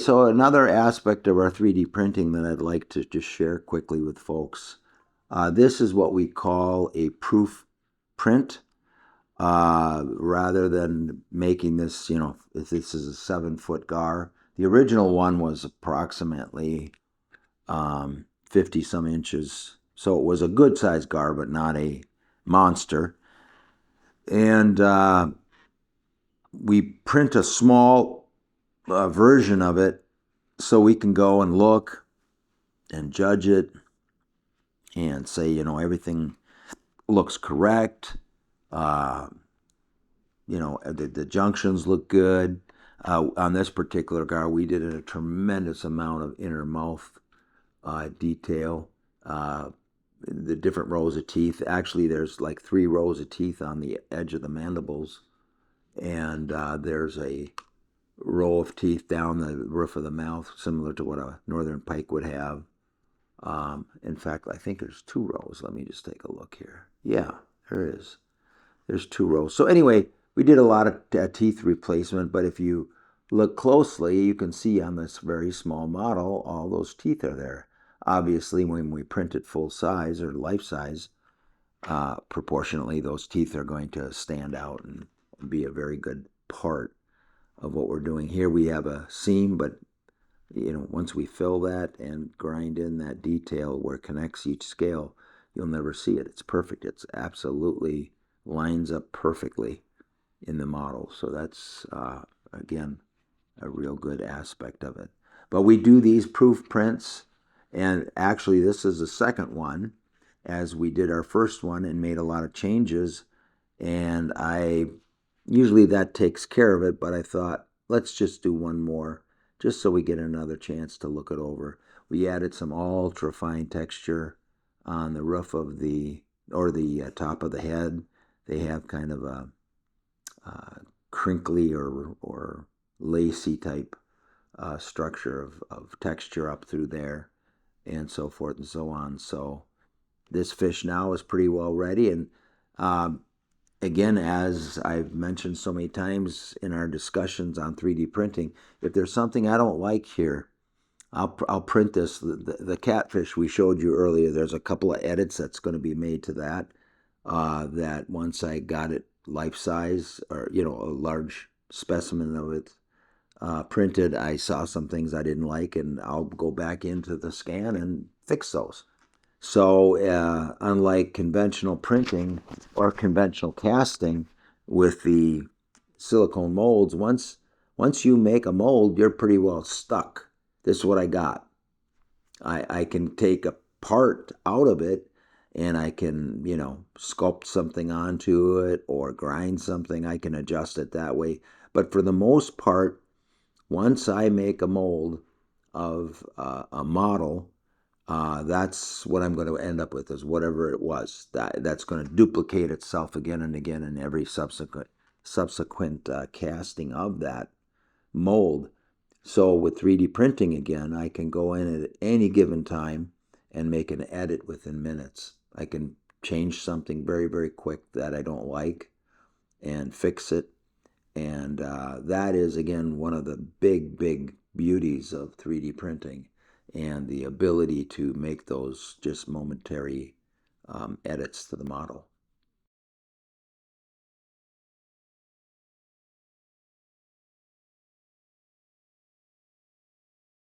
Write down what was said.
So another aspect of our 3D printing that I'd like to just share quickly with folks, this is what we call a proof print. Rather than making this, if this is a 7-foot gar, the original one was approximately 50 some inches. So it was a good sized gar, but not a monster. And we print a small version of it so we can go and look and judge it and say, everything looks correct. The junctions look good. On this particular gar, we did a tremendous amount of inner mouth detail. The different rows of teeth. Actually, there's like 3 rows of teeth on the edge of the mandibles, and there's a row of teeth down the roof of the mouth, similar to what a northern pike would have. In fact, I think there's 2 rows. Let me just take a look here. Yeah, there is. There's 2 rows. So anyway, we did a lot of teeth replacement, but if you look closely, you can see on this very small model, all those teeth are there. Obviously, when we print it full size or life size, proportionately, those teeth are going to stand out and be a very good part of what we're doing. Here we have a seam, but once we fill that and grind in that detail where it connects each scale, you'll never see it. It's perfect. It's absolutely lines up perfectly in the model. So that's, again, a real good aspect of it. But we do these proof prints, and actually this is the second one, as we did our first one and made a lot of changes. And usually that takes care of it, but I thought, let's just do one more, just so we get another chance to look it over. We added some ultra fine texture on the roof of the top of the head. They have kind of a crinkly or lacy type structure of texture up through there, and so forth and so on. So this fish now is pretty well ready. And again, as I've mentioned so many times in our discussions on 3D printing, if there's something I don't like here, I'll print this. The catfish we showed you earlier, there's a couple of edits that's going to be made to that. That once I got it life size, or a large specimen of it printed, I saw some things I didn't like, and I'll go back into the scan and fix those. So unlike conventional printing or conventional casting with the silicone molds, once you make a mold, you're pretty well stuck. This is what I got. I can take a part out of it, and I can, sculpt something onto it or grind something. I can adjust it that way. But for the most part, once I make a mold of a model, that's what I'm going to end up with, is whatever it was. That's going to duplicate itself again and again in every subsequent casting of that mold. So with 3D printing, again, I can go in at any given time and make an edit within minutes. I can change something very, very quick that I don't like and fix it. And that is, again, one of the big, big beauties of 3D printing, and the ability to make those just momentary edits to the model.